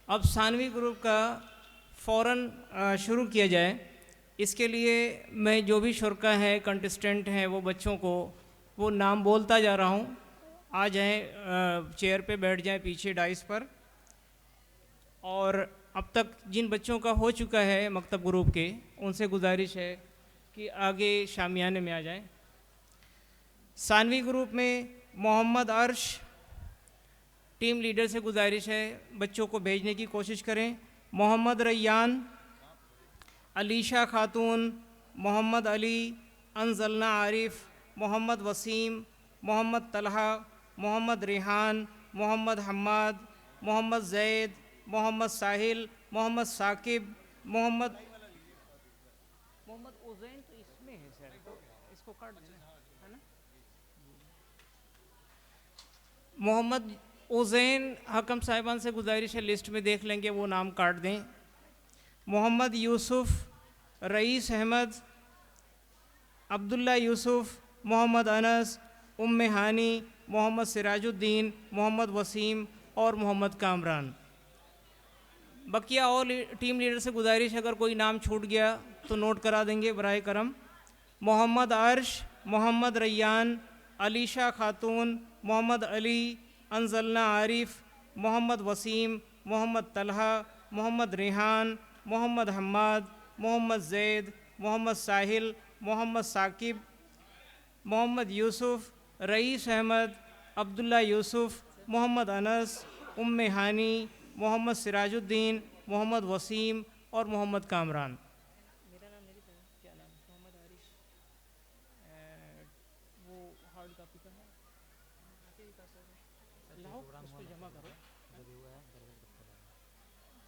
अब सानवी ग्रुप का फ़ौरन शुरू किया जाए। इसके लिए मैं जो भी शुरा हैं, कंटेस्टेंट हैं, वो बच्चों को वो नाम बोलता जा रहा हूँ। आ जाएं, चेयर पे बैठ जाएं पीछे डाइस पर। और अब तक जिन बच्चों का हो चुका है मकतब ग्रुप के, उनसे गुजारिश है कि आगे शामियाने में आ जाएं। सानवी ग्रुप में मोहम्मद अर्श, टीम लीडर से गुजारिश है बच्चों को भेजने की कोशिश करें। मोहम्मद रैयान, अलीशा खातून, मोहम्मद अली, अनजलना आरिफ, मोहम्मद वसीम, मोहम्मद तलहा, मोहम्मद रेहान, मोहम्मद हम्माद, मोहम्मद जैद, मोहम्मद साहिल, मोहम्मद साकिब, मोहम्मद उज़ैन तो इसमें है सर, तो इसको काट देना है ना। मोहम्मद उज़ैन, हकम साहिबान से गुजारिश है लिस्ट में देख लेंगे, वो नाम काट दें। मोहम्मद यूसुफ, रईस अहमद, अब्दुल्ला यूसुफ, मोहम्मद अनस, उम्मे हानी, मोहम्मद सिराजुद्दीन, मोहम्मद वसीम और मोहम्मद कामरान। बकिया और टीम लीडर से गुजारिश, अगर कोई नाम छूट गया तो नोट करा देंगे बराए करम। मोहम्मद अर्श, मोहम्मद रैयान, अलीशा खातून, मोहम्मद अली, अनजलना आरिफ, मोहम्मद वसीम, मोहम्मद तलहा, मोहम्मद रेहान, मोहम्मद हम्माद, मोहम्मद जैद, मोहम्मद साहिल, मोहम्मद साकिब, मोहम्मद यूसुफ, रईस अहमद, अब्दुल्ला यूसुफ, मोहम्मद अनस, उम्मे हानी, मोहम्मद सिराजुद्दीन, मोहम्मद वसीम और मोहम्मद कामरान। मेरा नाम नहीं पता, क्या नाम? मोहम्मद आरिश, वो हार्ड कॉपी का है, लाओ उसको जमा करो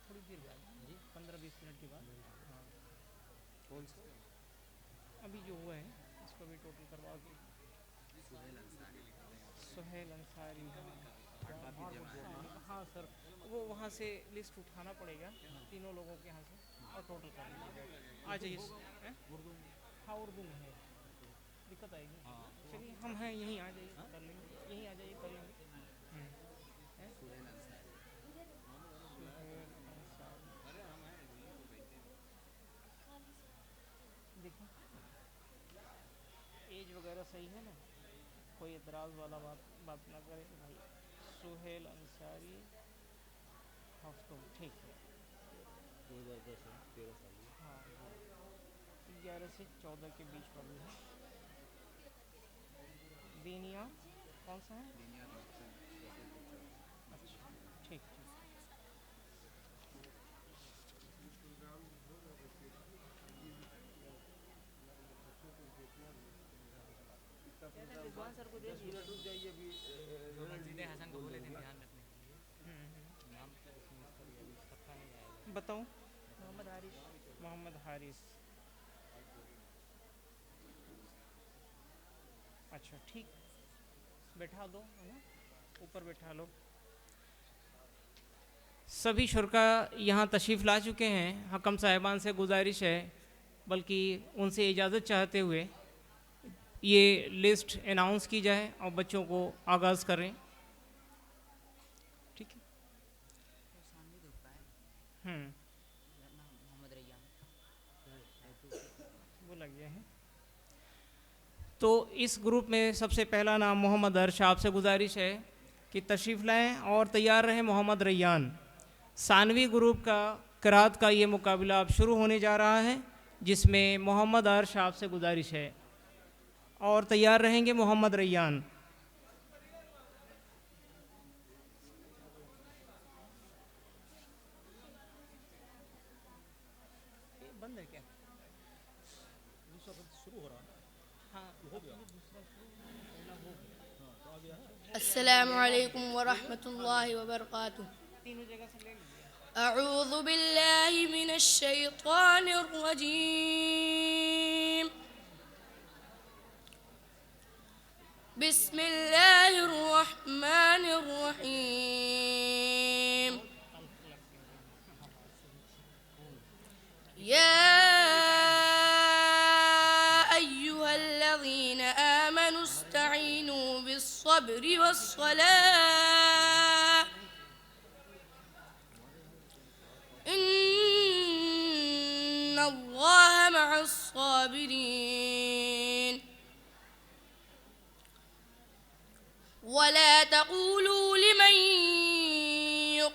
थोड़ी देर बाद जी, 15-20 मिनट के बाद। हाँ, कौन सा अभी जो हुआ है इसको भी टोटल करवा के। सुहेल अंसारी, हाँ सर, वो वहाँ से लिस्ट उठाना पड़ेगा तीनों लोगों के यहाँ से और टोटल कर लीजिएगा। आ जाइए। हाँ उर्दू में है, दिक्कत आएगी। चलिए हम हैं यहीं, आ जाइए कर लेंगे, यहीं आ जाइए कर लेंगे। देखिए एज वगैरह सही है ना, कोई एतराज़ वाला बात ना करे भाई। सुहेल अंसारी, हफ्तों, ठीक है। 2010 है, 13 साल। हाँ, 11 से 14 के बीच वाली है। दीनिया कौन सा है? अच्छा, ठीक ठीक। रिजवान सर को दे दीजिए, हसन को बोले थे ध्यान रखने के लिए। नाम बताओ। मोहम्मद हारिस, मोहम्मद हारिस। अच्छा ठीक, बैठा दो है ना, ऊपर बैठा लो। सभी शुरा यहाँ तशरीफ़ ला चुके हैं। हकम साहिबान से गुजारिश है, बल्कि उनसे इजाज़त चाहते हुए ये लिस्ट अनाउंस की जाए और बच्चों को आगाज़ करें। ठीक है। वो लग गया है। तो इस ग्रुप में सबसे पहला नाम मोहम्मद अर्श, आपसे गुजारिश है कि तशरीफ़ लाएं और तैयार रहें। मोहम्मद रैयान, सानवी ग्रुप का क़िरात का ये मुकाबला अब शुरू होने जा रहा है, जिसमें मोहम्मद अर्श, आपसे गुजारिश है और तैयार रहेंगे। मोहम्मद रैयान। बंद है क्या? दूसरा शुरू हो रहा है। हाँ हो गया, अस्सलामु अलैकुम वरहमतुल्लाहि वबरकातुहू। तीनों जगह से ले लीजिए। अऊज़ु बिल्लाहि मिनश शैतानिर रजीम। बिस्मिल्लाहिर रहमानिर रहीम। या अय्युहल्लज़ीना आमनु इस्तईनु बिस्सब्रि वस्सलाह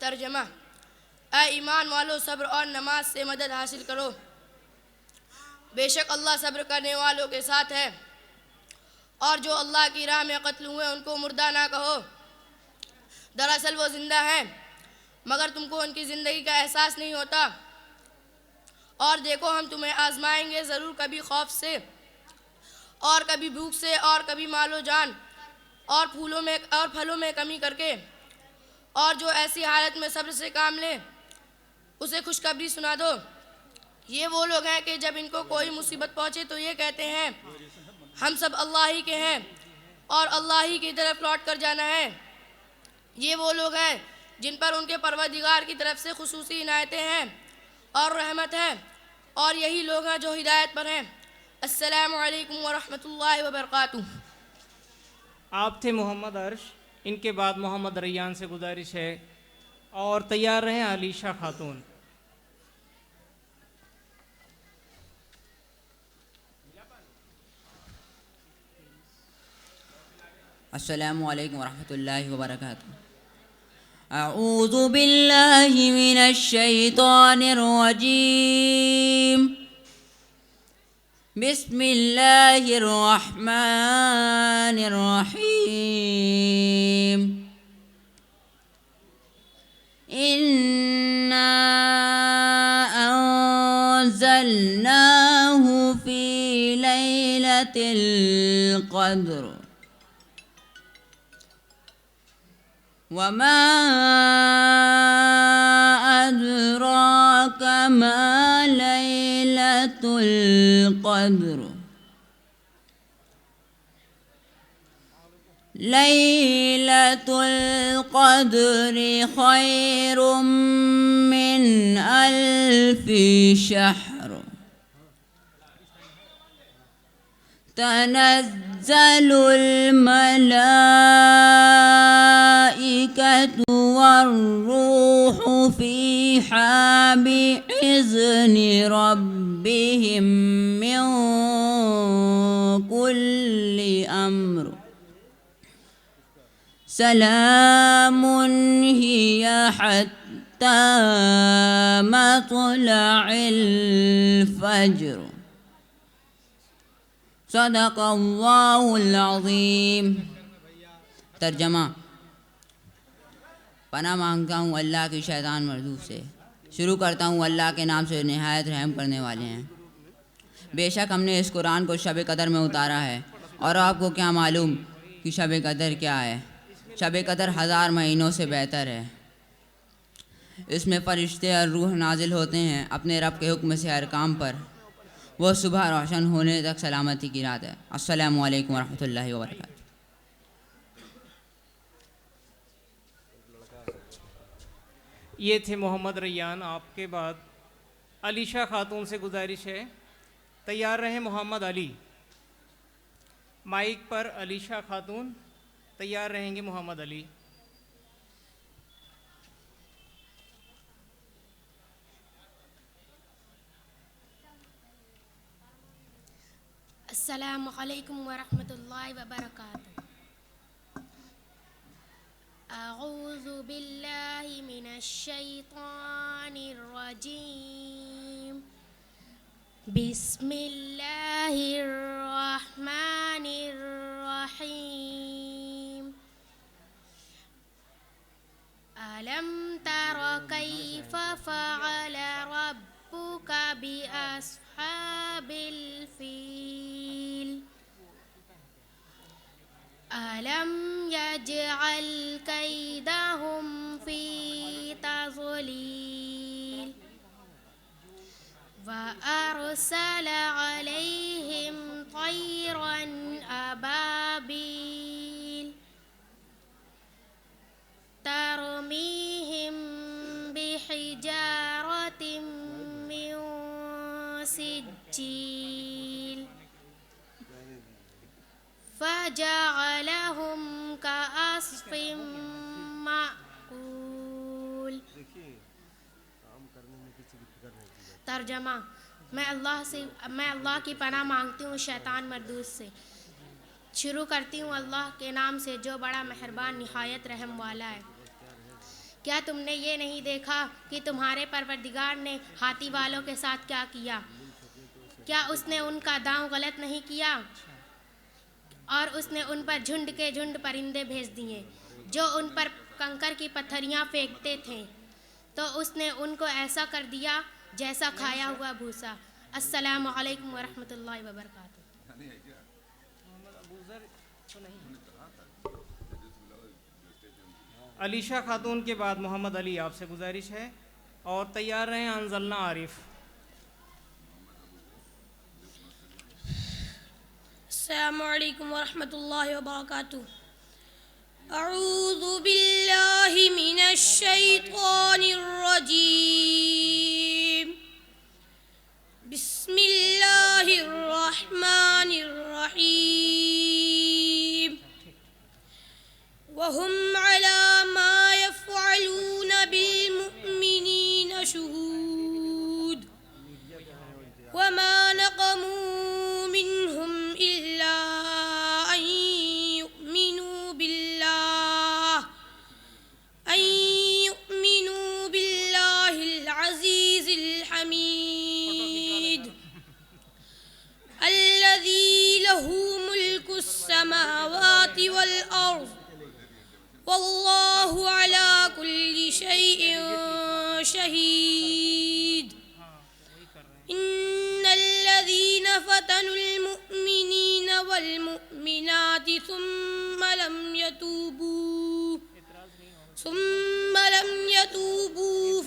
तर्जमा। ऐ ईमान वालों, सब्र और नमाज से मदद हासिल करो। बेशक अल्लाह सब्र करने वालों के साथ है। और जो अल्लाह की राह में कत्ल हुए उनको मुर्दा ना कहो, दरअसल वो जिंदा हैं, मगर तुमको उनकी ज़िंदगी का एहसास नहीं होता। और देखो, हम तुम्हें आजमाएंगे ज़रूर, कभी खौफ से और कभी भूख से और कभी मालो जान और फलों में कमी करके। और जो ऐसी हालत में सब्र से काम ले उसे खुशखबरी सुना दो। ये वो लोग हैं कि जब इनको कोई मुसीबत पहुँचे तो ये कहते हैं, हम सब अल्लाह ही के हैं और अल्लाह ही की तरफ लौट कर जाना है। ये वो लोग हैं जिन पर उनके परवरदिगार की तरफ से खुसूसी इनायतें हैं और रहमत है, और यही लोग हैं जो हिदायत पर हैं। अस्सलामु अलैकुम व रहमतुल्लाहि व बरकातुहू। आप थे मोहम्मद अर्श, इनके बाद मोहम्मद रैयान से गुजारिश है और तैयार रहें अलीशा खातून। अस्सलामु अलैकुम वरहमतुल्लाहि वबरकातुहू। अऊज़ु बिल्लाहि मिनश शैतानिर रजीम। बिस्मिल्लाहिर रहमानिर रहीम। इन्ना अंज़लनाहु फी लैलतिल क़द्र वमा अदराक मा लैलतुल क़द्र। लैलतुल क़द्रि खैरुम मिन अल्फि शहर। तनज़्ज़लुल मलाइकतु वर्रूहु फ़ीहा बिइज़्नि रब्बिहिम मिन कुल्लि अम्र। सलामुन हिया हत्ता मत्लइल फ़ज्र। सदक़ल्लाहुल अज़ीम। तर्जमा। पनाह मांगता हूँ अल्लाह की शैतान मरदूद से। शुरू करता हूँ अल्लाह के नाम से निहायत रहम करने वाले हैं। बेशक हमने इस कुरान को शब कदर में उतारा है, और आपको क्या मालूम कि शब कदर क्या है। शब कदर 1000 महीनों से बेहतर है। इसमें फ़रिश्ते और रूह नाजिल होते हैं अपने रब के हुक्म से हर काम पर। वह सुबह रोशन होने तक सलामती की रात है। अस्सलामु अलैकुम वरहमतुल्लाहि वबरकातुहू। ये थे मोहम्मद रैयान। आपके बाद अलीशा खातून से गुजारिश है, तैयार रहें मोहम्मद अली। माइक पर अलीशा खातून, तैयार रहेंगे मोहम्मद अली। अस्सलामु अलैकुम वरहमतुल्लाहि वबरकातुहू। अऊज़ु बिल्लाहि मिनश शैतानिर रजीम। बिस्मिल्लाहिर रहमानिर रहीम। अलम तर कैफ फ़अल रब्बुका बिअस्हाबिल फील। अलम यजअल कैदहुम फी तज़लील। व अरसल अलैहिम तैरन अबाबील तरमीहिम बिहिजारतिम मिन सिज्जील फजअलहुम कअस्फिम माकूल। तर्जमा। मैं अल्लाह की पनाह मांगती हूँ शैतान मरदूद से। शुरू करती हूँ अल्लाह के नाम से जो बड़ा मेहरबान निहायत रहम वाला है। क्या तुमने ये नहीं देखा कि तुम्हारे परवरदिगार ने हाथी वालों के साथ क्या किया? क्या उसने उनका दांव गलत नहीं किया? और उसने उन पर झुंड के झुंड परिंदे भेज दिए जो उन पर कंकर की पत्थरियाँ फेंकते थे, तो उसने उनको ऐसा कर दिया जैसा खाया हुआ भूसा। अस्सलामु अलैकुम वरहमतुल्लाहि वबरकातुहू। अलीशा खातून के बाद मोहम्मद अली, आपसे गुजारिश है और तैयार रहें अंजलना आरिफ। अस्सलामु अलैकुम वरहमतुल्लाहि वबरकातुहू। अऊज़ु बिल्लाहि मिनश शैतानिर रजीम। बिस्मिल्लाहिर रहमानिर रहीम। वहुम अला मा यफ़अलून बिल मुअमिनीन शुहूद। वमा नक़मू मिनहुम इल्ला अन युमिनू बिल्लाहिल अज़ीज़िल हमीद अल्लज़ी लहू मुल्कुस समावाति वल अर्ज़ वल्लाहु अला कुल्लि शैइन शहीद। इन्नल्लज़ीना फ़तनुल मुअमिनीन वल मुअमिनाति सुम्मा लम यतूबू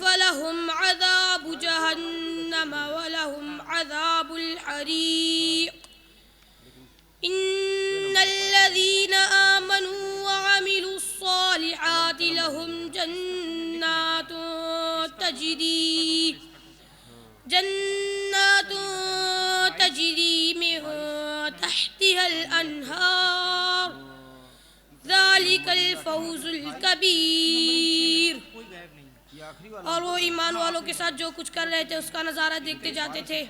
फलहुम अज़ाबु जहन्नम वलहुम अज़ाबुल हरीक़। इन्नल्लज़ीना आमनू व अमिलुस्सालिहाति लहुम जन्नातुन तजरी मिन तहतिहल अन्हार ज़ालिकल फौज़ुल कबीर। और वो ईमान वालों के साथ जो कुछ कर रहे थे उसका नज़ारा देखते जाते थे,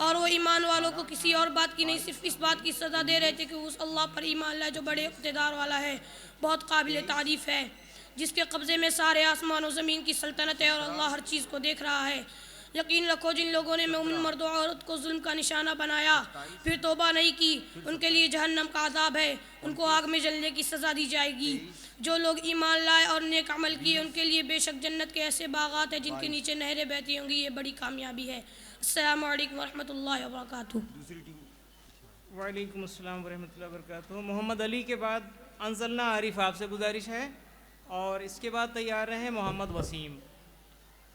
और वो ईमान वालों को किसी और बात की नहीं, सिर्फ इस बात की सज़ा दे रहे थे कि उस अल्लाह पर ईमान लाए जो बड़े इक़्तिदार वाला है, बहुत काबिल तारीफ़ है, जिसके कब्ज़े में सारे आसमान और ज़मीन की सल्तनत है और अल्लाह हर चीज़ को देख रहा है। यकीन रखो जिन लोगों ने मोमिन मर्द और औरत को जुल्म का निशाना बनाया फिर तौबा नहीं की, उनके लिए जहन्नम का अज़ाब है, उनको आग में जलने की सज़ा दी जाएगी। जो लोग ईमान लाए और नेक अमल किए उनके लिए बेशक जन्नत के ऐसे बागात हैं जिनके नीचे नहरें बहती होंगी, ये बड़ी कामयाबी है। अस्सलामु अलैकुम वरहमतुल्लाहि वबरकातुहू। वालेकुम अस्सलाम वरहमतुल्लाहि वबरकातुहू। मोहम्मद अली के बाद अंजलना आरिफ, आपसे गुजारिश है और इसके बाद तैयार रहें मोहम्मद वसीम।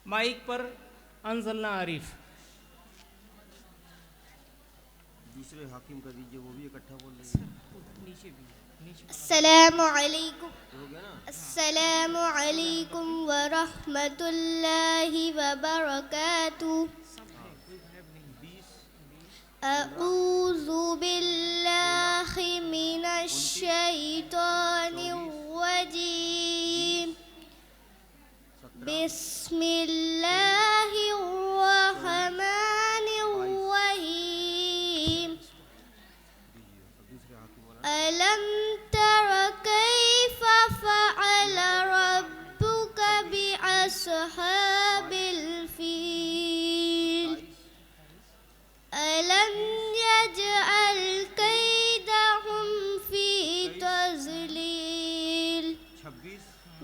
माइक पर अंजलना आरिफ। दूसरे हाकिम का दीजिए, वो भी इकट्ठा बोल रही है। अस्सलामु अलैकुम व रहमतुल्लाहि व बरकातुहू। अऊज़ु बिल्लाहि मिनश शैतानिर रजीम। बिस्मिल्लाहिर रहमानिर रहीम।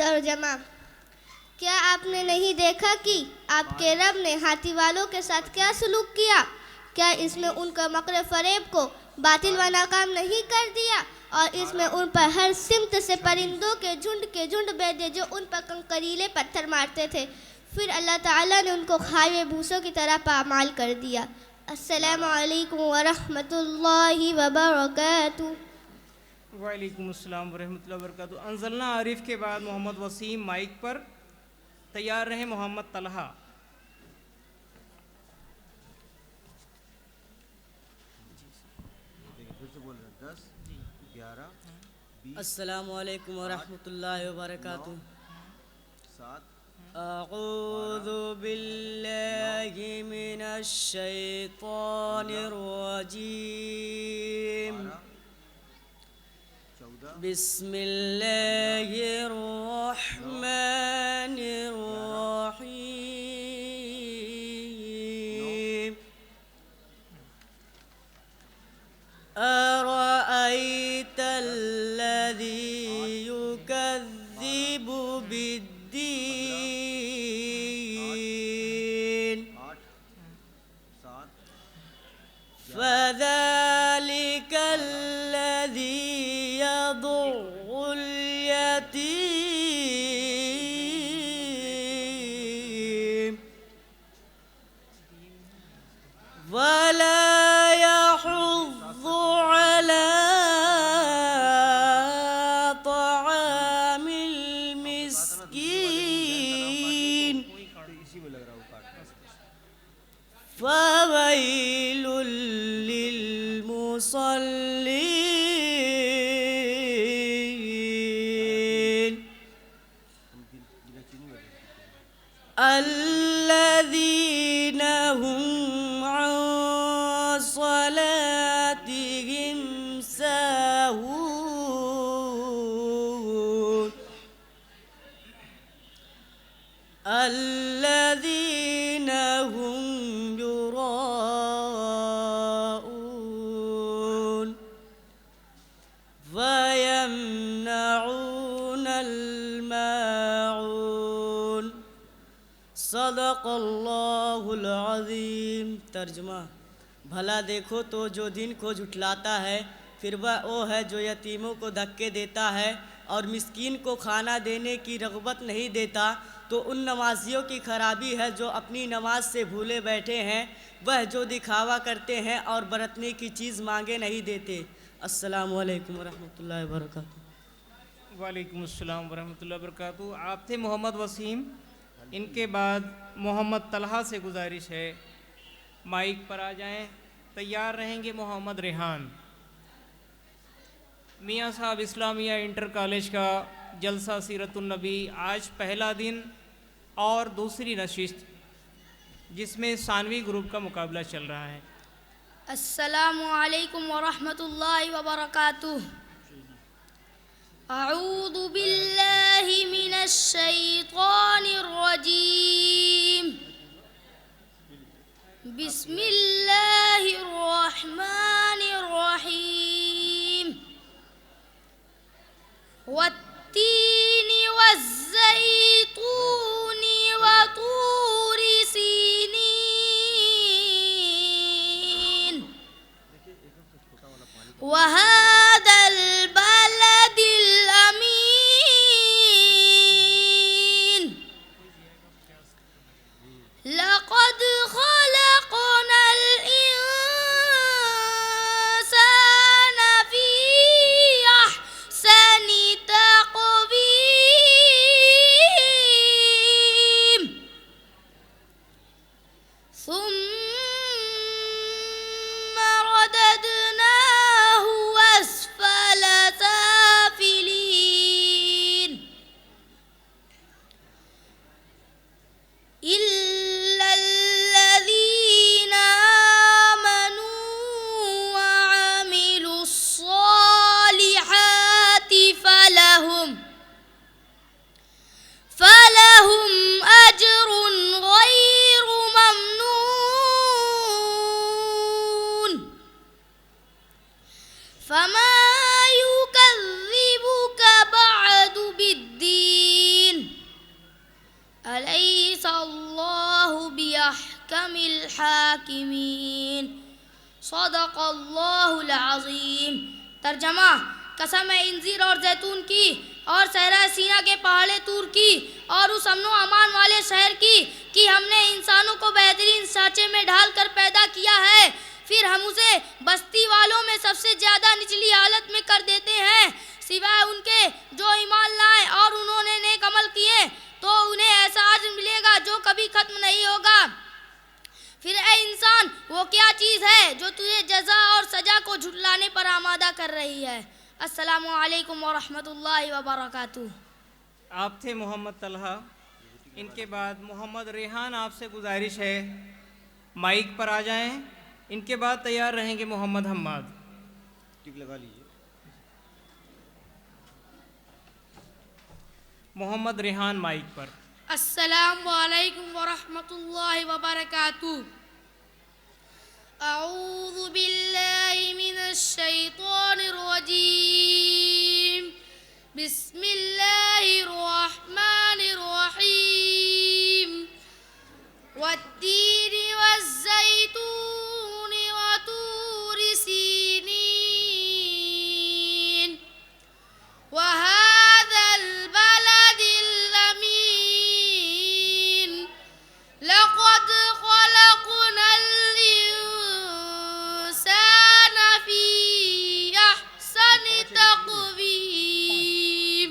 तर्जमा। क्या आपने नहीं देखा कि आपके रब ने हाथी वालों के साथ क्या सलूक किया? क्या इसमें उनका मकर फरेब को बातिल व नाकाम नहीं कर दिया और इसमें उन पर हर सिमत से परिंदों के झुंड भेजे जो उन पर कंकरीले पत्थर मारते थे। फिर अल्लाह ताला ने उनको खाए भूसों की तरह पामाल कर दिया। अस्सलामु अलैकुम व रहमतुल्लाहि व बरकातुहू। वालेकुम अस्सलाम व रहमतुल्लाहि व बरकातुहू। अंजलना आरिफ के बाद मोहम्मद वसीम माइक पर, तैयार रहे मोहम्मद तलहा। फिर से बोल रहे हैं 10 11 20 अस्सलामु अलैकुम वरहमतुल्लाहि वबरकातुहू। 7 अऊज़ु बिल्लाहि मिनश शैतानिर रजीम। 14 बिस्मिल्लाहिर रहमानिर रहीम। अरअयतल्लज़ी युकज़्ज़िबु बिद्दीन 8 7 फज़ालिकल्लज़ी यदु'उल यतीम वला यहुज़्ज़ु अला तआमिल मिस्कीन इसी में लग रहा है वो काट। फवैलुल लिलमुसल्लीन बिना चीनी में अल्लज़ीना हुम अन सलातिहिम साहून अल्लज़ीना हुम युराऊन वयमनऊनल माऊन। सदक़ल्लाहुल अज़ीम। तर्जुमा। भला देखो तो जो दिन को झुठलाता है, फिर वह वो है जो यतीमों को धक्के देता है और मिस्कीन को खाना देने की रग़बत नहीं देता, तो उन नमाजियों की खराबी है जो अपनी नमाज से भूले बैठे हैं, वह जो दिखावा करते हैं और बरतने की चीज़ मांगे नहीं देते। अस्सलामु अलैकुम वरहमतुल्लाहि वबरकातुहू। वालेकुम अस्सलाम व रहमतुल्लाहि व बरकातुहू। आप थे मोहम्मद वसीम। इनके बाद मोहम्मद तलहा से गुजारिश है माइक पर आ जाएं। तैयार रहेंगे मोहम्मद रेहान। मियाँ साहब इस्लामिया इंटर कॉलेज का जलसा सीरतुन नबी आज पहला दिन और दूसरी नशिस्त जिसमें सानवी ग्रुप का मुकाबला चल रहा है। अस्सलामु अलैकुम वरहमतुल्लाहि वबरकातुहू। अऊज़ु बिल्लाहि मिनश शैतानिर रजीम। बिस्मिल्लाहिर रहमानिर रहीम। वत्तीनि वज़्ज़ैतूनि वतूरि सीनीन वहादल बलदिल अमीन। लक़द खलक़नल इंसान बिअहकमिल हाकिमीन। सदक़ल्लाहुल अज़ीम। तर्जमा, कसम है इंजीर और जैतून की और सहरा सीना के पहाड़े तूर की और उस अमन अमान वाले शहर की कि हमने इंसानों को बेहतरीन सांचे में ढाल कर पैदा किया है, फिर हम उसे बस्ती वालों में सबसे ज़्यादा निचली हालत में कर देते हैं, सिवाय उनके जो ईमान लाए और उन्होंने नेक अमल किए, तो उन्हें ऐसा अज्र मिलेगा जो कभी ख़त्म नहीं होगा। फिर ए इंसान, वो क्या चीज़ है जो तुझे जज़ा और सज़ा को झुटलाने पर आमादा कर रही है। अस्सलामु अलैकुम व रहमतुल्लाहि व बरकातुहू। आप थे मोहम्मद तलहा। इनके बाद मोहम्मद रेहान, आपसे गुजारिश है माइक पर आ जाएं। इनके बाद तैयार रहेंगे मोहम्मद हम्माद। टिक लगा लीजिए। मोहम्मद रेहान माइक पर। अस्सलामु अलैकुम व रहमतुल्लाहि व बरकातुहू। अऊज़ु बिल्लाहि मिनश शैतानिर रजीम। बिस्मिल्लाहिर रहमानिर रहीम। वत्तीनि वज़्ज़ैतूनि वतूरि सीनीन वहाज़ल बलदिल अमीन। लक़द ख़लक़नल इंसान फ़ी अहसनि तक़वीम।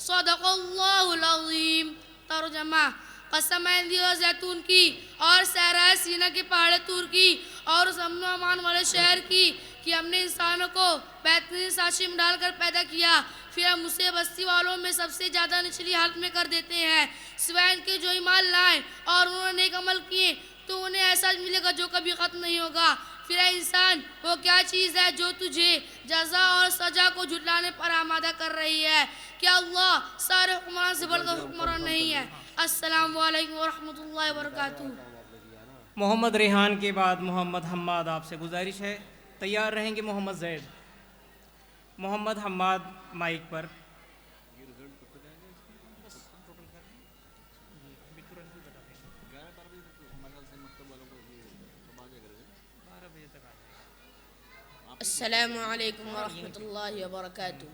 सदक़ल्लाहुल अज़ीम। तर्जमा, कसम है इंजीर और जैतून की और सहरा सीना के पहाड़े तूर की और उस अमन अमान वाले शहर की कि हमने इंसानों को बेहतरीन सांचे में डालकर पैदा किया, फिर हम उसे बस्ती वालों में सबसे ज़्यादा निचली हालत में कर देते हैं, सिवाय इनके जो ईमान लाए और उन्होंने नेक अमल किए, तो उन्हें ऐसा मिलेगा जो कभी ख़त्म नहीं होगा। फिर ऐ इंसान, वो क्या चीज़ है जो तुझे जज़ा और सज़ा को झुटलाने पर आमादा कर रही है। क्या अल्लाह सारे हुक्मरान से बढ़कर हुक्मरान नहीं है। अस्सलामु अलैकुम व रहमतुल्लाहि व बरकातुहू। मोहम्मद रेहान के बाद मोहम्मद हम्माद, आपसे गुजारिश है तैयार रहेंगे मोहम्मद जैद। मोहम्मद हम्माद माइक पर। अस्सलामु अलैकुम व रहमतुल्लाहि व बरकातुहू।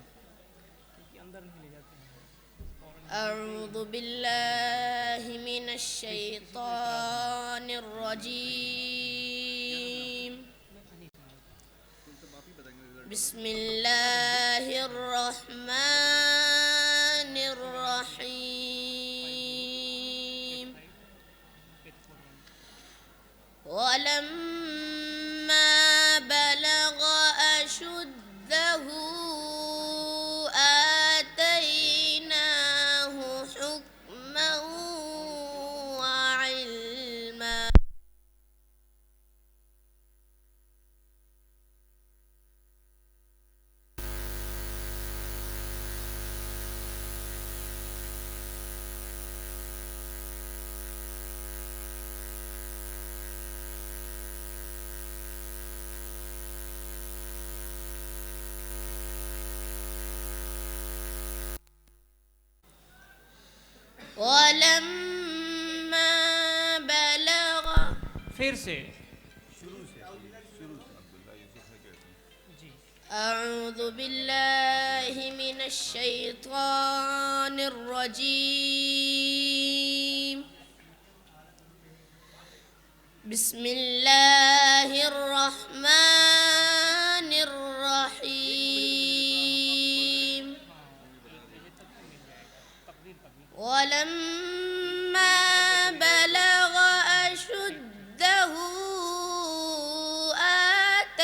अऊज़ु बिल्लाहि मिनश शैतानिर रजीम। बिस्मिल्लाहिर रहमानिर रहीम। वलम्मा बलग अशुद्धहु आतैनाहु हुक्मन व इल्मा। वलम्मा बलग। फिर से। अऊज़ु बिल्लाहि मिनश शैतानिर रजीम। बिस्मिल्लाहिर रहमानिर रहीम। वलम्मा बलग अशुद्धहु आतैनाहु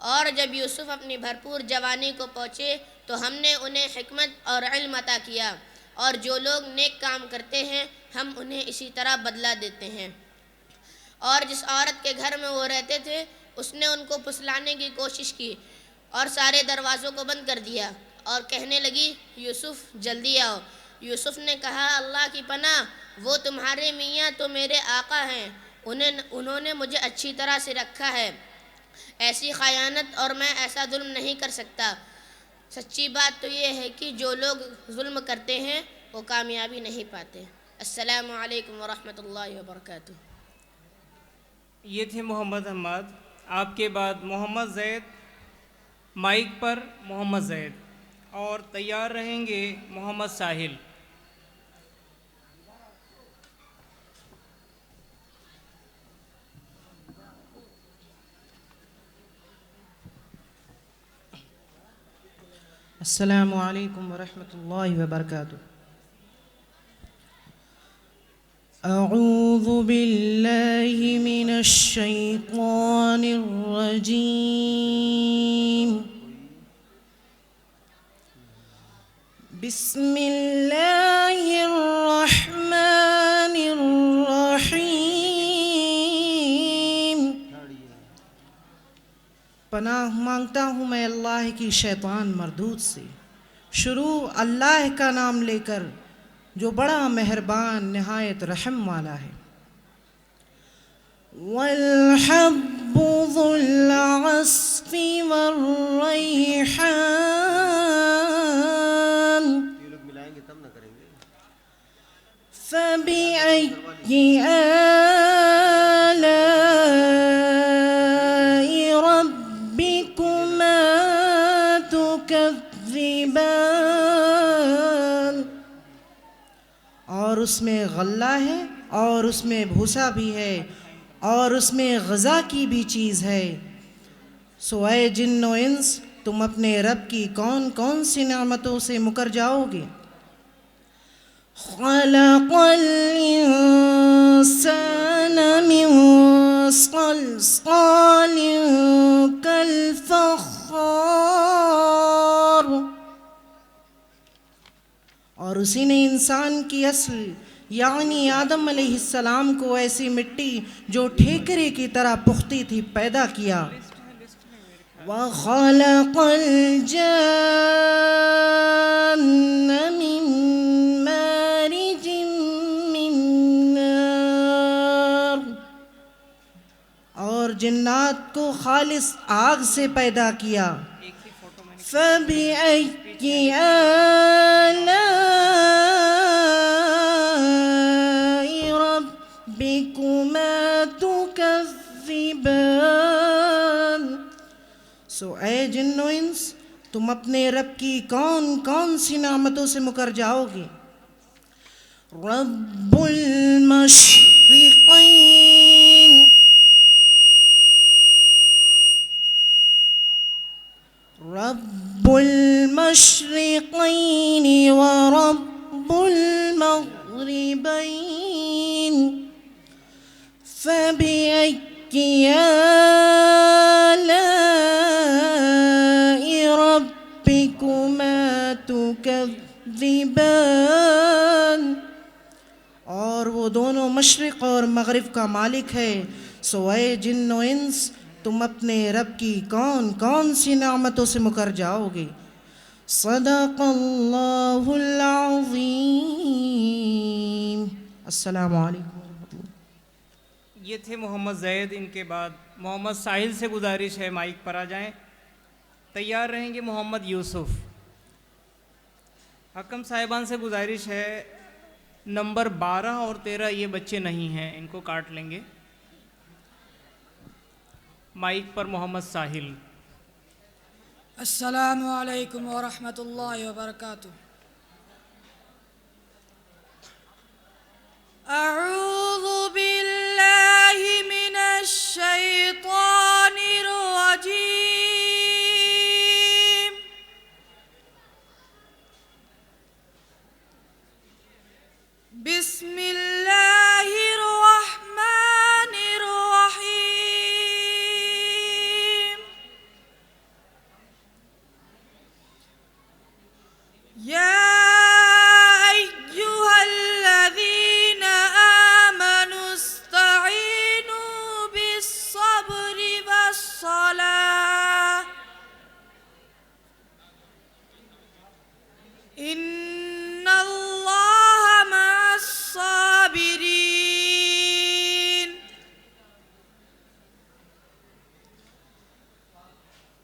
और जब यूसुफ अपनी भरपूर जवानी को पहुँचे तो हमने उन्हें हिकमत और इल्म अता किया और जो लोग नेक काम करते हैं हम उन्हें इसी तरह बदला देते हैं। और जिस औरत के घर में वो रहते थे उसने उनको फुसलाने की कोशिश की और सारे दरवाज़ों को बंद कर दिया और कहने लगी यूसुफ जल्दी आओ। यूसुफ ने कहा अल्लाह की पनाह, वो तुम्हारे मियाँ तो मेरे आका हैं, उन्होंने मुझे अच्छी तरह से रखा है, ऐसी ख़यानत और मैं ऐसा जुल्म नहीं कर सकता। सच्ची बात तो ये है कि जो लोग जुल्म करते हैं वो कामयाबी नहीं पाते। अस्सलामु अलैकुम वरहमतुल्लाहि वबरकातुहू। ये थे मोहम्मद हम्माद। आपके बाद मोहम्मद ज़ैद, माइक पर मोहम्मद ज़ैद, और तैयार रहेंगे मोहम्मद साहिल। अस्सलामु अलैकुम वरहमतुल्लाहि वबरकातुहू। अऊज़ु बिल्लाहि मिनश शैतानिर रजीम। बिस्मिल्लाहिर रहमानिर रहीम। पनाह मांगता हूँ मैं अल्लाह की शैतान मरदूद से। शुरू अल्लाह का नाम लेकर जो बड़ा मेहरबान निहायत रहम वाला है। वल्हब्बु ज़ुल अस्फ़ि वर्रैहान फ़बिअय्यि आलाइ रब्बिकुमा तुकज़्ज़िबान। और उसमें गल्ला है और उसमें भूसा भी है और उसमें ग़ज़ा की भी चीज़ है। सो ऐ जिन्नो इंस, तुम अपने रब की कौन कौन सी नेमतों से मुकर जाओगे। ख़लक़ल इंसान मिन सल्सालिन कल फ़ख़्ख़ार। और उसी ने इंसान की असल यानी आदम अलैहिस्सलाम को ऐसी मिट्टी जो ठेकरे की तरह पुख्ती थी पैदा किया। वख़लक़ल जन्न मिन मारिजिन मिन नार। और जिन्नात को खालिस आग से पैदा किया। फ़बिअय्यि आलाइ रब्बिकुमा तुकज़्ज़िबान। सो ऐ जिन्नो इंस, तुम अपने रब की कौन कौन सी नेमतों से मुकर जाओगे। रब्बुल मशरिक़ैन रब्बुल मशरिक़ैन व रब्बुल मग़रिबैन फ़बिअय्यि शैबान, और वो दोनों मशरिक़ और मग़रिब का मालिक है। सो ए जिन्नो इंस, तुम अपने रब की कौन कौन सी नेमतों से मुकर जाओगे। सदक़ल्लाहुल अज़ीम। अस्सलामु अलैकुम। ये थे मोहम्मद जैद। इनके बाद मोहम्मद साहिल से गुजारिश है माइक पर आ जाएं। तैयार रहेंगे मोहम्मद यूसुफ। हकम साहिबान से गुजारिश है, नंबर 12 और 13 ये बच्चे नहीं हैं, इनको काट लेंगे। माइक पर मोहम्मद साहिल। अस्सलामु अलैकुम व रहमतुल्लाहि व बरकातुहू। अऊज़ु बिल्लाहि मिनश शैतानिर रजीम। बिस्मिल्लाहिर रहमानिर रहीम। या अय्युहल्लज़ीना आमनु इस्तईनु बिस्सब्रि वस्सलाह इन्नल्लाह मअस्साबिरीन।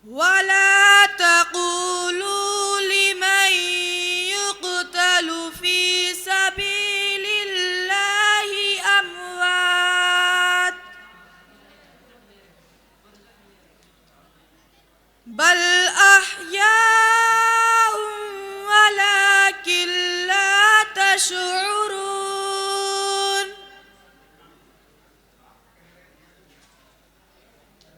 वला तक़ूलू लिमन युक़तलु फ़ी सबीलिल्लाहि अमवात बल अहयाउन वलाकिन ला तशऊरून।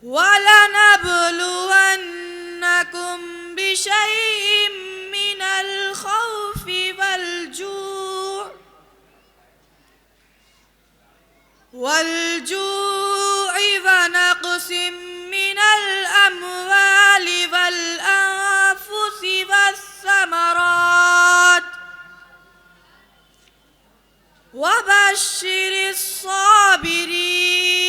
वलनब्लुवन्नकुम बिशैइन मिनल खौफि वल-जू'i वनक़सिम मिनल अमवालि वल अनफुसि वस्समरात वबश्शिरिस साबिरीन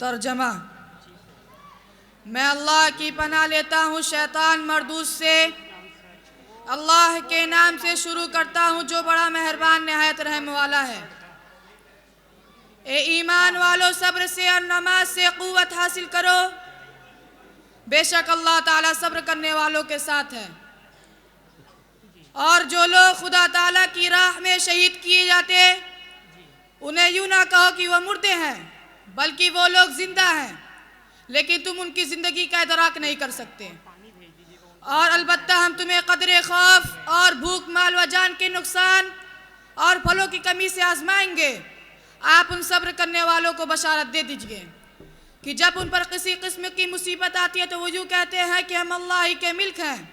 तर्जमा। मैं अल्लाह की पनाह लेता हूँ शैतान मरदूस से। अल्लाह के नाम से शुरू करता हूँ जो बड़ा मेहरबान नहायत रहम वाला है। ए ईमान वालों, सब्र से और नमाज से क़ुव्वत हासिल करो। बेशक अल्लाह ताला सब्र करने वालों के साथ है। और जो लोग खुदा ताला की राह में शहीद किए जाते, उन्हें यूँ ना कहो कि वह मुर्दे हैं, बल्कि वो लोग जिंदा हैं, लेकिन तुम उनकी ज़िंदगी का इदराक नहीं कर सकते। और अलबत्ता हम तुम्हें क़द्रे खौफ और भूख, माल व जान के नुकसान और फलों की कमी से आजमाएंगे। आप उन सब्र करने वालों को बशारत दे दीजिए कि जब उन पर किसी किस्म की मुसीबत आती है तो वो यूँ कहते हैं कि हम अल्लाह ही के मिल्क हैं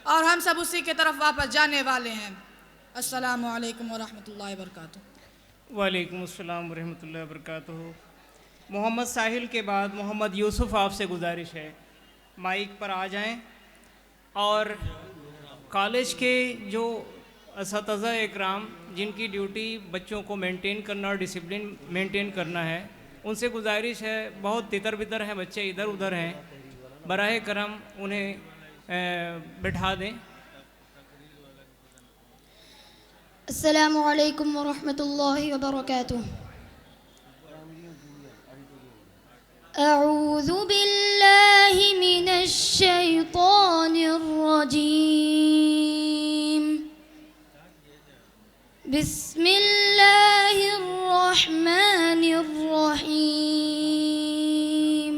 और हम सब उसी की तरफ वापस जाने वाले हैं। अस्सलामु अलैकुम व रहमतुल्लाहि व बरकातुहू। वालेकुम अस्सलाम व रहमतुल्लाहि व बरकातुहू। मोहम्मद साहिल के बाद मोहम्मद यूसुफ, आपसे गुजारिश है माइक पर आ जाएं। और कॉलेज के जो असतज़ा इकराम जिनकी ड्यूटी बच्चों को मेंटेन करना और डिसिप्लिन मेंटेन करना है, उनसे गुजारिश है, बहुत तितर बितर हैं बच्चे, इधर उधर हैं, बराह करम उन्हें बिठा दें। अस्सलामु अलैकुम व रहमतुल्लाहि व बरकातुहू। अऊज़ु बिल्लाहि मिनश शैतानिर रजीम। बिस्मिल्लाहिर रहमानिर रहीम।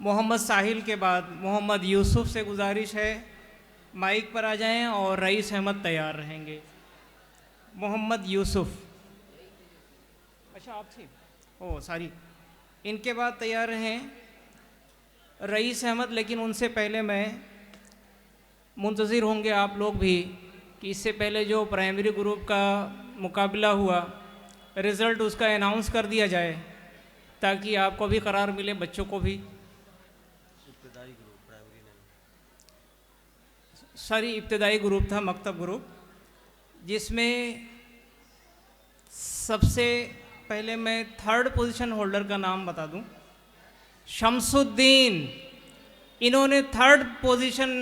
मोहम्मद साहिल के बाद मोहम्मद यूसुफ से गुजारिश है माइक पर आ जाएं और रईस अहमद तैयार रहेंगे मोहम्मद यूसुफ अच्छा आप थे ओ सॉरी इनके बाद तैयार हैं रईस अहमद लेकिन उनसे पहले मैं मुंतज़िर होंगे आप लोग भी कि इससे पहले जो प्राइमरी ग्रुप का मुकाबला हुआ रिज़ल्ट उसका अनाउंस कर दिया जाए ताकि आपको भी करार मिले बच्चों को भी सारी इब्तदाई ग्रुप था मकतब ग्रुप जिसमें सबसे पहले मैं थर्ड पोजीशन होल्डर का नाम बता दूं शमसुद्दीन इन्होंने थर्ड पोजीशन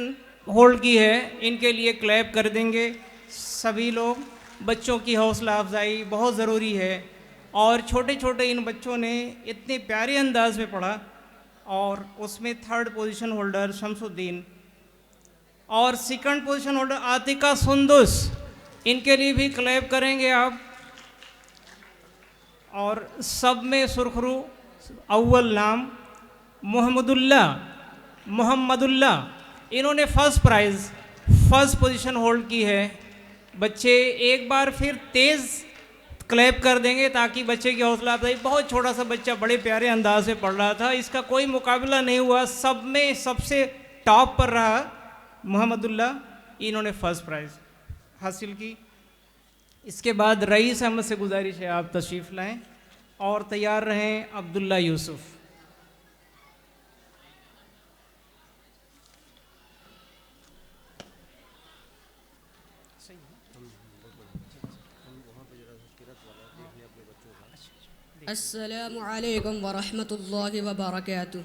होल्ड की है इनके लिए क्लैप कर देंगे सभी लोग बच्चों की हौसला अफजाई बहुत ज़रूरी है और छोटे छोटे इन बच्चों ने इतने प्यारे अंदाज में पढ़ा और उसमें थर्ड पोजीशन होल्डर शमसुद्दीन और सेकंड पोजीशन होल्डर आतिका सुंदुस इनके लिए भी क्लैप करेंगे आप और सब में सुरखरू अव्वल नाम मोहम्मदुल्ला इन्होंने फर्स्ट पोजीशन होल्ड की है बच्चे एक बार फिर तेज़ क्लैप कर देंगे ताकि बच्चे की हौसला अफजाई बहुत छोटा सा बच्चा बड़े प्यारे अंदाज से पढ़ रहा था इसका कोई मुकाबला नहीं हुआ सब में सबसे टॉप पर रहा मोहम्मदुल्ला इन्होंने फर्स्ट प्राइज़ हासिल की इसके बाद रईस अहमद से गुजारिश है आप तशरीफ़ लाएं और तैयार रहें अब्दुल्ला यूसुफ अस्सलामु अलैकुम वरहमतुल्लाहि वबरकातुह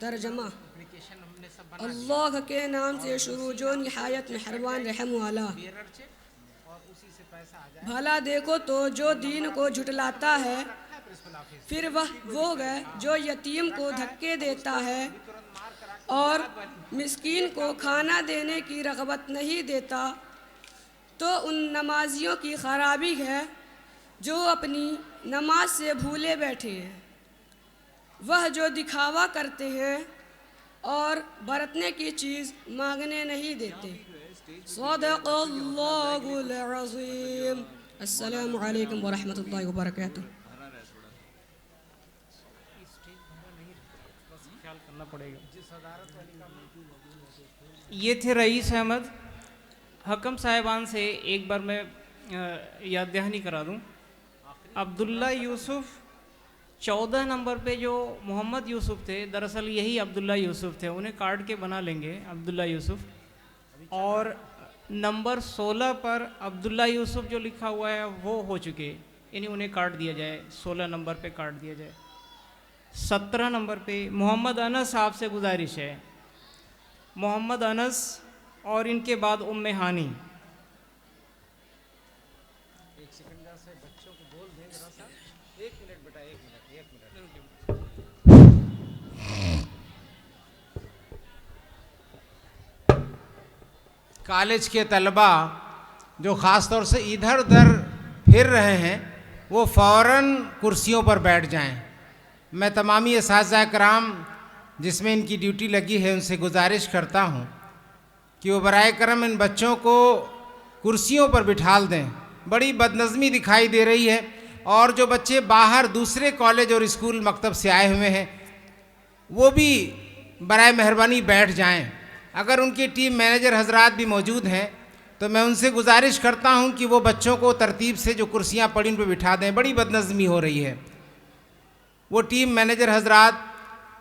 तर्जमा अल्लाह के नाम से शुरू जो निहायत मेहरबान रहम वाला। भला देखो तो जो दीन को झुटलाता है, फिर वह वो है जो यतीम को धक्के देता है और मिस्कीन को खाना देने की रग़बत नहीं देता, तो उन नमाजियों की खराबी है जो अपनी नमाज से भूले बैठे हैं। वह जो दिखावा करते हैं और बरतने की चीज़ मांगने नहीं देते। सदक़ल्लाहुल अज़ीम। अस्सलामु अलैकुम व रहमतुल्लाहि व बरकातुहू। ये थे रईस अहमद। हकम साहिबान से एक बार मैं याद दहानी करा दूं। अब्दुल्ला यूसुफ 14 नंबर पे जो मोहम्मद यूसुफ थे, दरअसल यही अब्दुल्ला यूसुफ थे। उन्हें काट के बना लेंगे अब्दुल्ला यूसुफ। और नंबर 16 पर अब्दुल्ला यूसुफ जो लिखा हुआ है वो हो चुके, यानी उन्हें काट दिया जाए, 16 नंबर पे काट दिया जाए। 17 नंबर पे मोहम्मद अनस साहब से गुजारिश है, मोहम्मद अनस और इनके बाद उम्मे हानी। कॉलेज के तलबा जो ख़ास तौर से इधर उधर फिर रहे हैं वो फ़ौरन कुर्सियों पर बैठ जाएं। मैं तमामी असातिज़ा कराम जिसमें इनकी ड्यूटी लगी है उनसे गुजारिश करता हूं कि वो बराए करम इन बच्चों को कुर्सियों पर बिठाल दें। बड़ी बदनज़मी दिखाई दे रही है। और जो बच्चे बाहर दूसरे कॉलेज और स्कूल मकतब से आए हुए हैं वो भी बराए मेहरबानी बैठ जाएं। अगर उनके टीम मैनेजर हजरात भी मौजूद हैं तो मैं उनसे गुजारिश करता हूं कि वो बच्चों को तरतीब से जो कुर्सियां पड़ी उन पर बिठा दें। बड़ी बदनज़मी हो रही है। वो टीम मैनेजर हजरात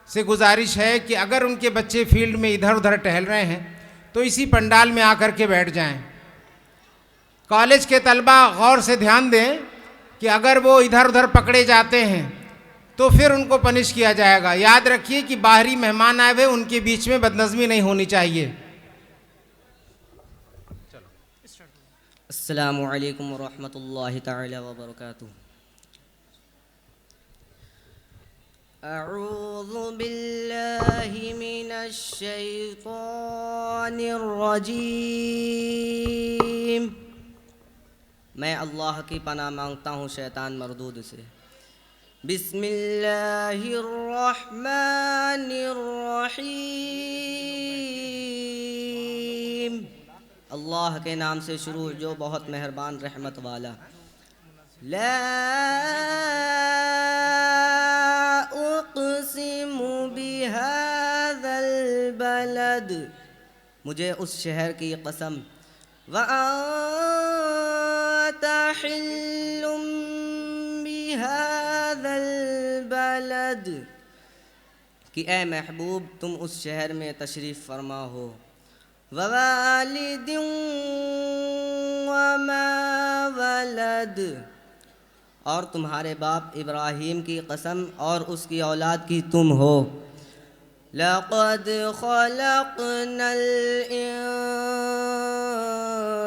से गुजारिश है कि अगर उनके बच्चे फील्ड में इधर उधर टहल रहे हैं तो इसी पंडाल में आकर के बैठ जाएं। कॉलेज के तलबा गौर से ध्यान दें कि अगर वो इधर उधर पकड़े जाते हैं तो फिर उनको पनिश किया जाएगा। याद रखिए कि बाहरी मेहमान आए हुए उनके बीच में बदनज़मी नहीं होनी चाहिए। अस्सलामु अलैकुम व रहमतुल्लाहि तआला व बरकातुहू। अऊज़ु बिल्लाहि मिनश शैतानिर रजीम। मैं अल्लाह की पनाह मांगता हूँ शैतान मरदूद से। बिस्मिल्लाहिर्रहमानिर्रहीम। अल्लाह के नाम से शुरू जो बहुत मेहरबान रहमत वाला। ला उक़सिमु बिहाज़ल बलद, मुझे उस शहर की कसम। व अंता हिल्लुम बिहाज़ल बलद, बलद कि ए महबूब तुम उस शहर में तशरीफ़ फरमा हो। ववालिदिन वमा वलद और तुम्हारे बाप इब्राहीम की कसम और उसकी औलाद की तुम हो। लक़द ख़लक़नल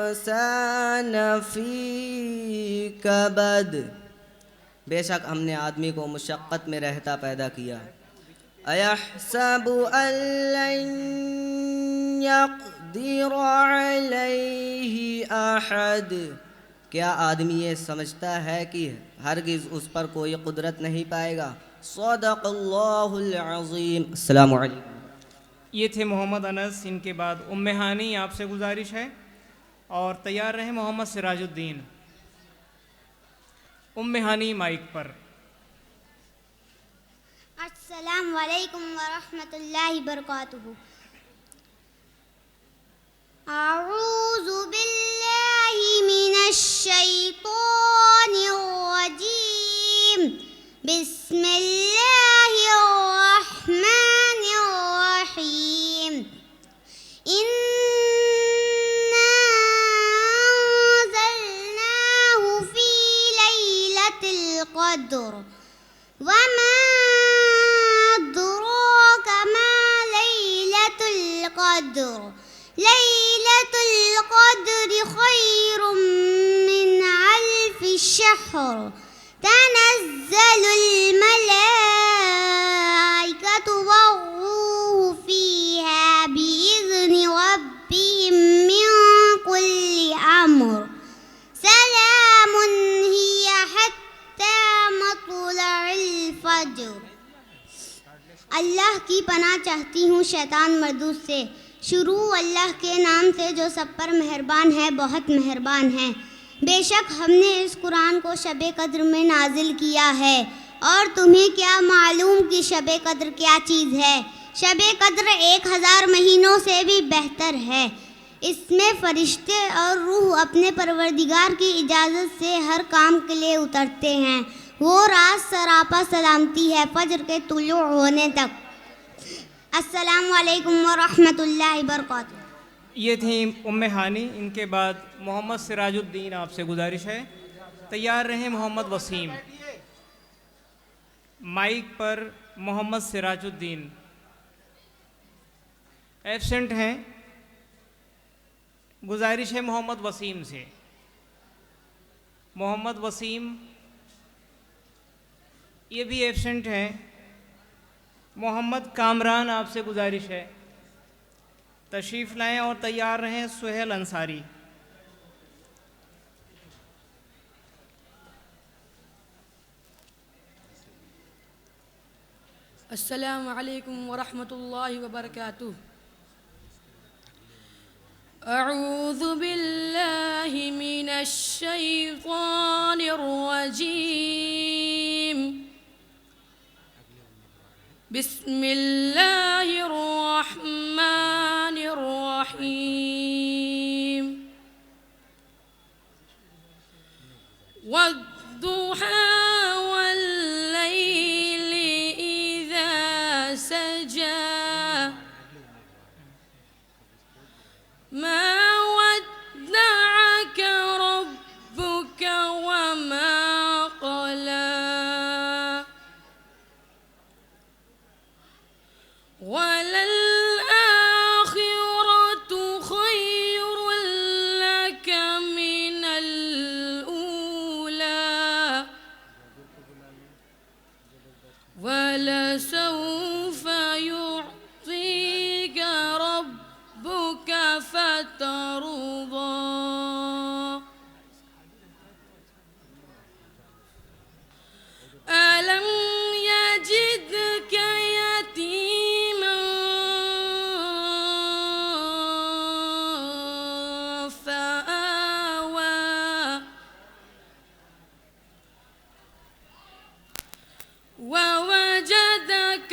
इंसान फ़ी कबद बेशक हमने आदमी को मुशक्क़त में रहता पैदा किया। अयहसबु अल्लन यक़दिर अलैहि अहद क्या आदमी ये समझता है कि हरगिज़ उस पर कोई कुदरत नहीं पाएगा। सदक़ल्लाहुल अज़ीम। अस्सलामु अलैकुम। ये थे मोहम्मद अनस। इनके बाद उम्मे हानी, आपसे गुजारिश है और तैयार रहे मोहम्मद सिराजुद्दीन। उम्मे हानी माइक पर। अस्सलाम वालेकुम वरहमतुल्लाहि बरकातुहू। अऊज़ु बिल्लाहि मिनश शैतानिर रजीम। बिस्मिल्लाहिर रहमानिर रहीम। इन्ना अंज़लनाहु फ़ी लैलतिल क़द्र वमा अद्राका मा लैलतुल क़द्र। लैलतुल क़द्रि खैरुम मिन अल्फ़ि शहर। तनज़्ज़लुल मलाइकतु वर्रूहु फ़ीहा बिइज़्नि रब्बिहिम मिन कुल्लि अम्र। सलामुन हिय हत्ता मत्लइल फ़ज्र। अल्लाह की पनाह चाहती हूँ शैतान मरदूद से। शुरू अल्लाह के नाम से जो सब पर मेहरबान है, बहुत मेहरबान है। बेशक हमने इस कुरान को शब-ए कद्र में नाजिल किया है और तुम्हें क्या मालूम कि शब-ए कद्र क्या चीज़ है। शब-ए कद्र 1000 महीनों से भी बेहतर है। इसमें फरिश्ते और रूह अपने परवरदिगार की इजाज़त से हर काम के लिए उतरते हैं। वो रात सरापा सलामती है फजर के तुलू होने तक। अस्सलामु अलैकुम वरहमतुल्लाहि बरकातुहू। ये थी उम्मे हानी। इनके बाद मोहम्मद सिराजुद्दीन, आपसे गुजारिश है तैयार रहें मोहम्मद वसीम। माइक पर मोहम्मद सिराजुद्दीन। एब्सेंट हैं, गुजारिश है मोहम्मद वसीम से। मोहम्मद वसीम ये भी एब्सेंट हैं। मोहम्मद कामरान, आपसे गुजारिश है तशरीफ़ लाएं और तैयार रहें सुहेल अंसारी। अस्सलामु अलैकुम वरहमतुल्लाहि वबरकातुहू। अऊज़ु बिल्लाहि मिनश शैतानिर रजीम। बिस्मिल्लाहिर रहमानिर रहीम। वद्दुहा वल्लैलि इज़ा सजा मा वद्दअक रब्बुक वमा क़ला। वललआखिरतु खैरुल लक मिनल ऊला वलसौफ युअतीक रब्बुक फतरदा। अलम यजिदक यतीमन फआवा ववजदक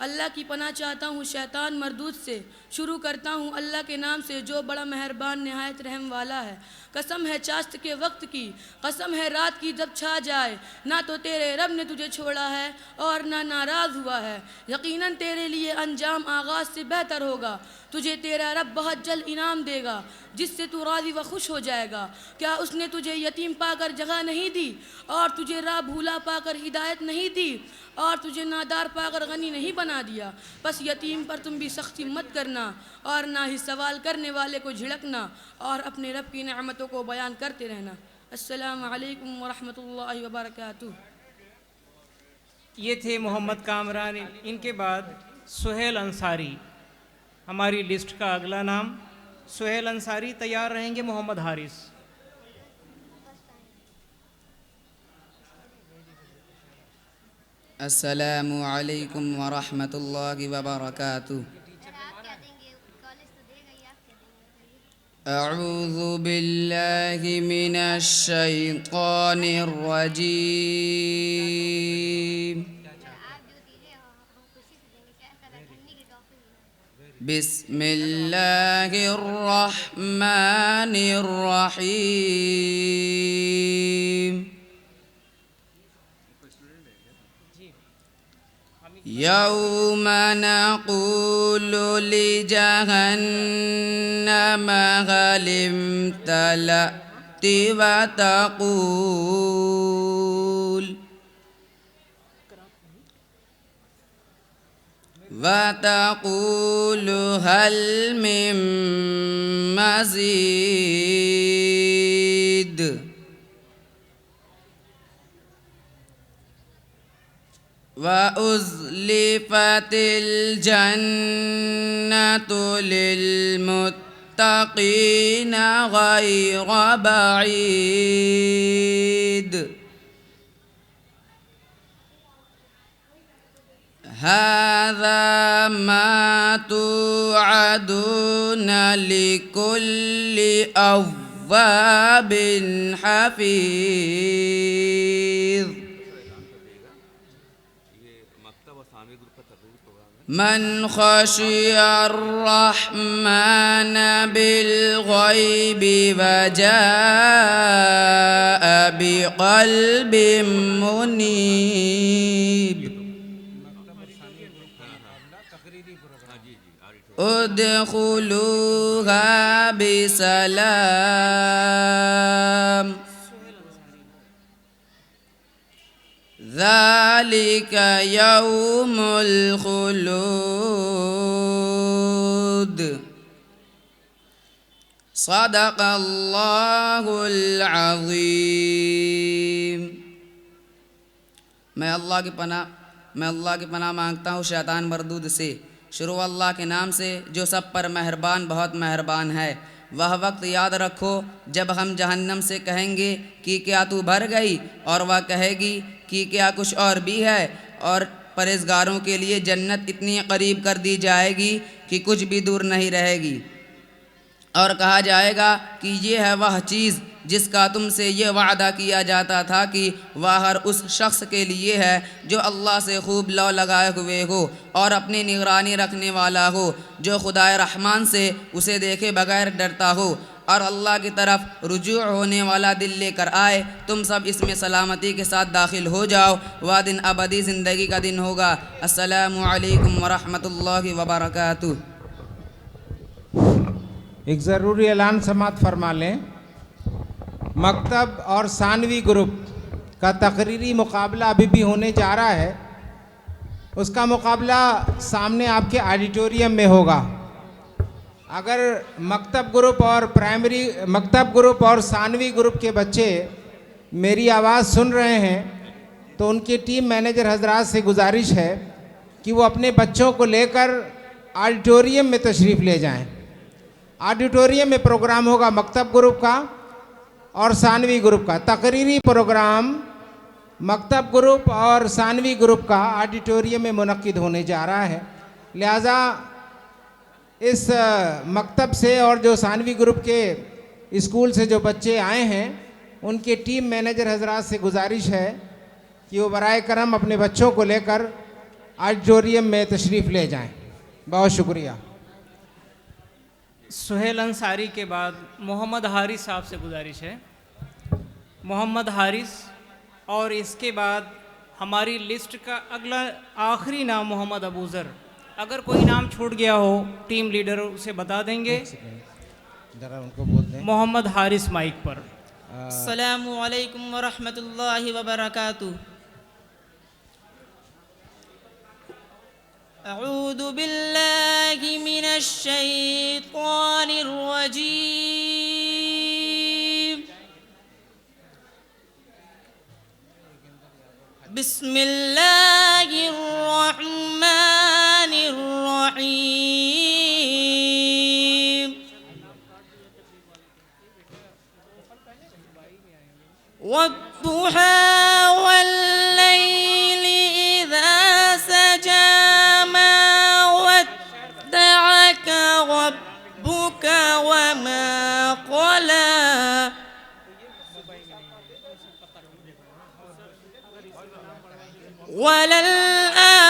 अल्लाह की पनाह चाहता हूँ शैतान मरदूद से। शुरू करता हूँ अल्लाह के नाम से जो बड़ा मेहरबान नहायत रहम वाला है। कसम है चाश्त के वक्त की, कसम है रात की जब छा जाए, ना तो तेरे रब ने तुझे छोड़ा है और ना नाराज़ हुआ है। यकीनन तेरे लिए अंजाम आगाज़ से बेहतर होगा। तुझे तेरा रब बहुत जल्द इनाम देगा जिससे तू राज़ी व खुश हो जाएगा। क्या उसने तुझे यतीम पाकर जगह नहीं दी और तुझे राह भूला पाकर हिदायत नहीं दी और तुझे नादार पाकर गनी नहीं बना दिया? बस यतीम पर तुम भी सख्ती मत करना और ना ही सवाल करने वाले को झिड़कना और अपने रब की नेमतों को बयान करते रहना। अस्सलामु अलैकुम व रहमतुल्लाहि व बरकातुहू। ये थे मोहम्मद कामरान। इनके बाद सुहेल अंसारी, हमारी लिस्ट का अगला नाम। सुहेल अंसारी तैयार रहेंगे। मोहम्मद हारिस। अस्सलामु अलैकुम व रहमतुल्लाहि व बरकातुहू। अऊज़ु बिल्लाहि मिनश शैतानिर रजीम। बिस्मिल्लाहिर रहमानिर रहीम। यौम नक़ूलु लिजहन्नम हल इम्तलअति व तक़ूल हल मिन मज़ीद। व उज़्लिफ़तिल जन्नतु लिलमुत्तक़ीन ग़ैर बईद। हाज़ा मा तुअदून लिकुल्लि अव्वाबिन हफ़ीज़। मन ख़शियर रहमान बिलग़ैबि व जाअ बिक़ल्बिम मुनीब। उद्खुलूहा बिसलाम। ज़ालिक यौमुल ख़ुलूद। सदक़ल्लाहुल अज़ीम। मैं अल्लाह की पनाह मांगता हूँ शैतान मरदूद से। शुरू अल्लाह के नाम से जो सब पर मेहरबान बहुत मेहरबान है। वह वक्त याद रखो जब हम जहन्नम से कहेंगे कि क्या तू भर गई, और वह कहेगी कि क्या कुछ और भी है, और परहेज़गारों के लिए जन्नत इतनी करीब कर दी जाएगी कि कुछ भी दूर नहीं रहेगी। और कहा जाएगा कि ये है वह चीज़ जिसका तुमसे ये वादा किया जाता था कि वह हर उस शख्स के लिए है जो अल्लाह से खूब लौ लगाए हुए हो और अपनी निगरानी रखने वाला हो, जो खुदाए रहमान से उसे देखे बगैर डरता हो और अल्लाह की तरफ रुजू होने वाला दिल लेकर आए। तुम सब इसमें सलामती के साथ दाखिल हो जाओ। वह दिन अबदी ज़िंदगी का दिन होगा। अस्सलामु अलैकुम व रहमतुल्लाहि व बरकातुहू। एक ज़रूरी ऐलान समात फरमा लें। मकतब और सानवी ग्रुप का तकरीरी मुकाबला अभी भी होने जा रहा है। उसका मुकाबला सामने आपके ऑडिटोरियम में होगा। अगर मकतब ग्रुप और प्राइमरी मकतब ग्रुप और सानवी ग्रुप के बच्चे मेरी आवाज़ सुन रहे हैं तो उनकी टीम मैनेजर हजरात से गुजारिश है कि वो अपने बच्चों को लेकर ऑडिटोरियम में तशरीफ़ ले जाएं। ऑडिटोरियम में प्रोग्राम होगा मकतब ग्रुप का और सानवी ग्रुप का। तकरीरी प्रोग्राम मकतब ग्रुप और सानवी ग्रुप का ऑडिटोरियम में मुनक्किद होने जा रहा है। लिहाजा इस मकतब से और जो सानवी ग्रुप के स्कूल से जो बच्चे आए हैं उनके टीम मैनेजर हजरात से गुजारिश है कि वो बराए करम अपने बच्चों को लेकर ऑडिटोरियम में तशरीफ़ ले जाएं। बहुत शुक्रिया। सुहेल अंसारी के बाद मोहम्मद हारिस साहब से गुजारिश है, मोहम्मद हारिस, और इसके बाद हमारी लिस्ट का अगला आखिरी नाम मोहम्मद अबूज़र। अगर कोई नाम छूट गया हो टीम लीडर उसे बता देंगे। जरा उनको बोल दें। मोहम्मद हारिस माइक पर। अस्सलामु अलैकुम वरहमतुल्लाहि वबरकातुहू। अऊज़ु बिल्लाहि मिनश शैतानिर रजीम। बिस्मिल्लाहिर रहमानिर रहीम। वद्दुहा वल्लैलि इज़ा सजा मा वद्दअक रब्बुक वमा क़ला।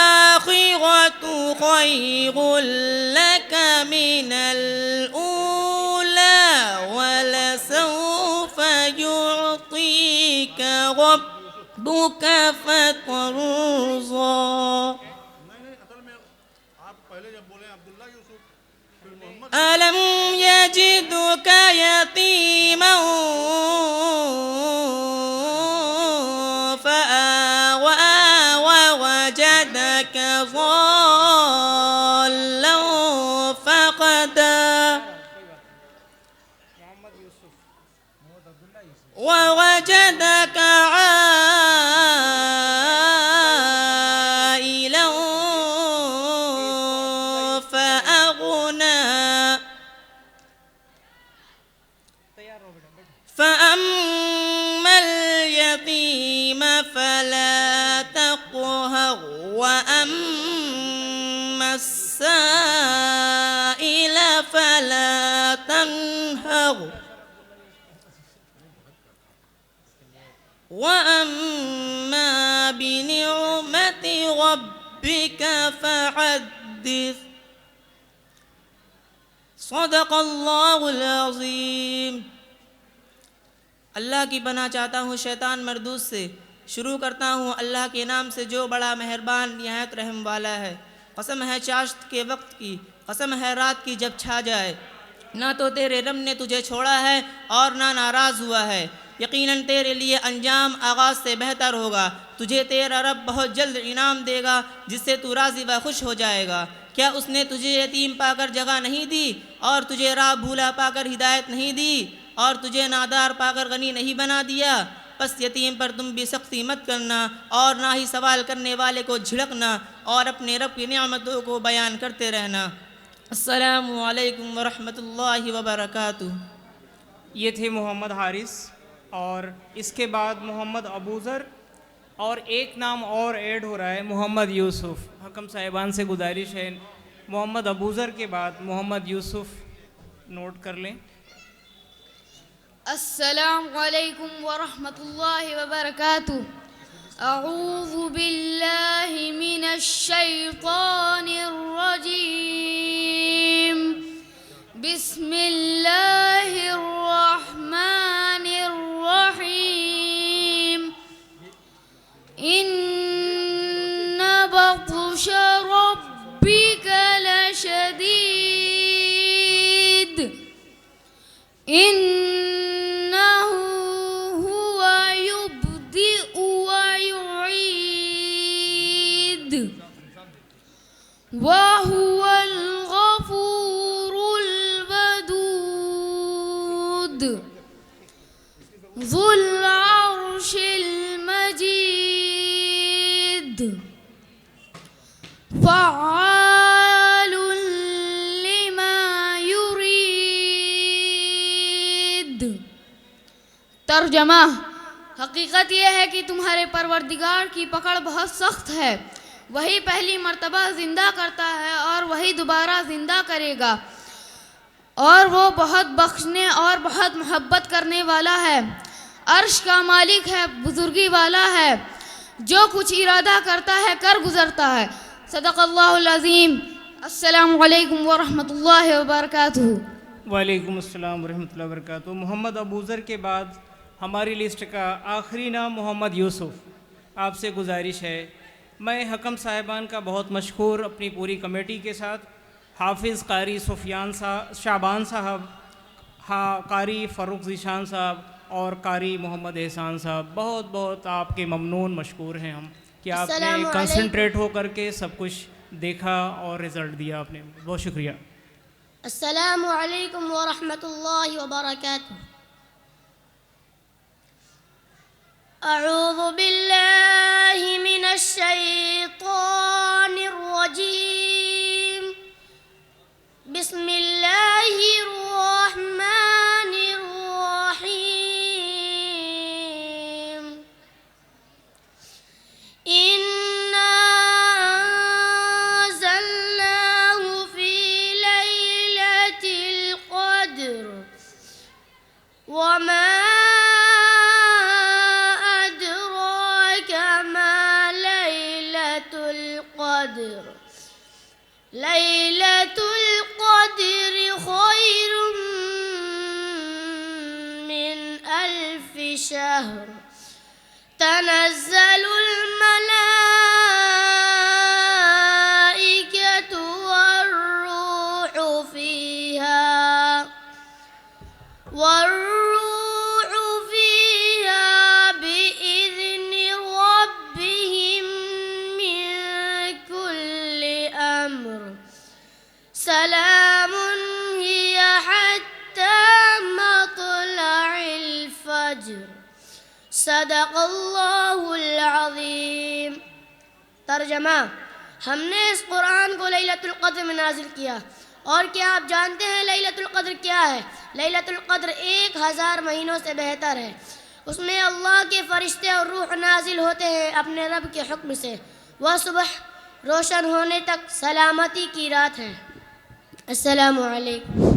वललआखिरतु खैरुल लक मिनल ऊला वलसौफ युअतीक रब्बुक फतर्ज़ा। अलम यजिदुक यतीमन फआवा ववजदक ज़ाल्लन फक़दा ववजदक आइलन फअग़ना। फ़अम्मल यतीम फला तक़हर वअम्मस साइल फला तन्हर वअम्मा बिनिअमति रब्बिक फ़हद्दिस। सदक़ल्लाहुल अज़ीम। अल्लाह की पनाह चाहता हूँ शैतान मरदूद से। शुरू करता हूँ अल्लाह के नाम से जो बड़ा मेहरबान निहायत रहम वाला है। कसम है चाश्त के वक्त की, कसम है रात की जब छा जाए। ना तो तेरे रब ने तुझे छोड़ा है और ना नाराज़ हुआ है। यकीनन तेरे लिए अंजाम आगाज़ से बेहतर होगा। तुझे तेरा रब बहुत जल्द इनाम देगा जिससे तू राज़ी व खुश हो जाएगा। क्या उसने तुझे यतीम पाकर जगह नहीं दी और तुझे राह भूला पाकर हिदायत नहीं दी और तुझे नादार पाकर गनी नहीं बना दिया? बस यतीम पर तुम भी सख्ती मत करना और ना ही सवाल करने वाले को झिड़कना और अपने रब की नियामतों को बयान करते रहना। अस्सलामु अलैकुम वरहमतुल्लाहि वबरकातुहू। ये थे मोहम्मद हारिस और इसके बाद मोहम्मद अबूज़र और एक नाम और ऐड हो रहा है मोहम्मद यूसुफ। हकम साहिबान से गुजारिश है मोहम्मद अबूज़र के बाद मोहम्मद यूसुफ नोट कर लें। अस्सलामु अलैकुम वरहमतुल्लाहि वबरकातुहू। अऊज़ु बिल्लाहि मिनश शैतानिर रजीम। बिस्मिल्लाहिर रहमानिर रहीम। इन्न बत्श रब्बिक लशदीद। इन्नहु हुवा युब्दिउ व युईद व हुवल गफूरुल तर्जमा। हकीकत यह है कि तुम्हारे परवरदिगार की पकड़ बहुत सख्त है। वही पहली मर्तबा ज़िंदा करता है और वही दोबारा ज़िंदा करेगा, और वो बहुत बख्शने और बहुत मोहब्बत करने वाला है। अर्श का मालिक है, बुजुर्गी वाला है, जो कुछ इरादा करता है कर गुजरता है। सदक़ल्लाहुल अज़ीम। अस्सलामु अलैकुम व रहमतुल्लाहि व बरकातुहू। वालेकुम अस्सलाम व रहमतुल्लाहि व बरकातुहू। मोहम्मद अबूज़र के बाद हमारी लिस्ट का आखिरी नाम मोहम्मद यूसुफ। आपसे गुजारिश है, मैं हकम साहिबान का बहुत मशहूर अपनी पूरी कमेटी के साथ हाफिज़ कारी सुफियान शाबान साहब, कारी फ़ारूक ज़ीशान साहब और कारी मोहम्मद एहसान साहब, बहुत बहुत आपके ममनून मशकूर हैं हम कि आपने कंसंट्रेट हो करके सब कुछ देखा और रिज़ल्ट दिया आपने। बहुत शुक्रिया। अस्सलामु अलैकुम व रहमतुल्लाहि व बरकातुहू। अऊज़ु बिल्लाहि मिनश शैतानिर रजीम। बिस्मिल्लाहिर रहमानिर रहीम। इन्ना अंज़लनाहु फी लैलतिल क़द्र वमा लैलतुल क़द्र खैरुम मिन अल्फ़ि शहर तनज़्ज़लुल मलाइकतु वर्रूहु फ़ीहा बिइज़्नि रब्बिहिम मिन कुल्लि अम्र सलामुन हिया हत्ता मत्लइल फ़ज्र। सदक़ल्लाहुल अज़ीम। तर्जमा। हमने इस कुरान को लैलतुल क़द्र में नाजिल किया। और क्या आप जानते हैं लैलतुल क़द्र क्या है? लैलतुल क़द्र 1000 महीनों से बेहतर है। उसमें अल्लाह के फरिश्ते और रूह नाजिल होते हैं अपने रब के हुक्म से। वह सुबह रोशन होने तक सलामती की रात है। अस्सलामु अलैकुम।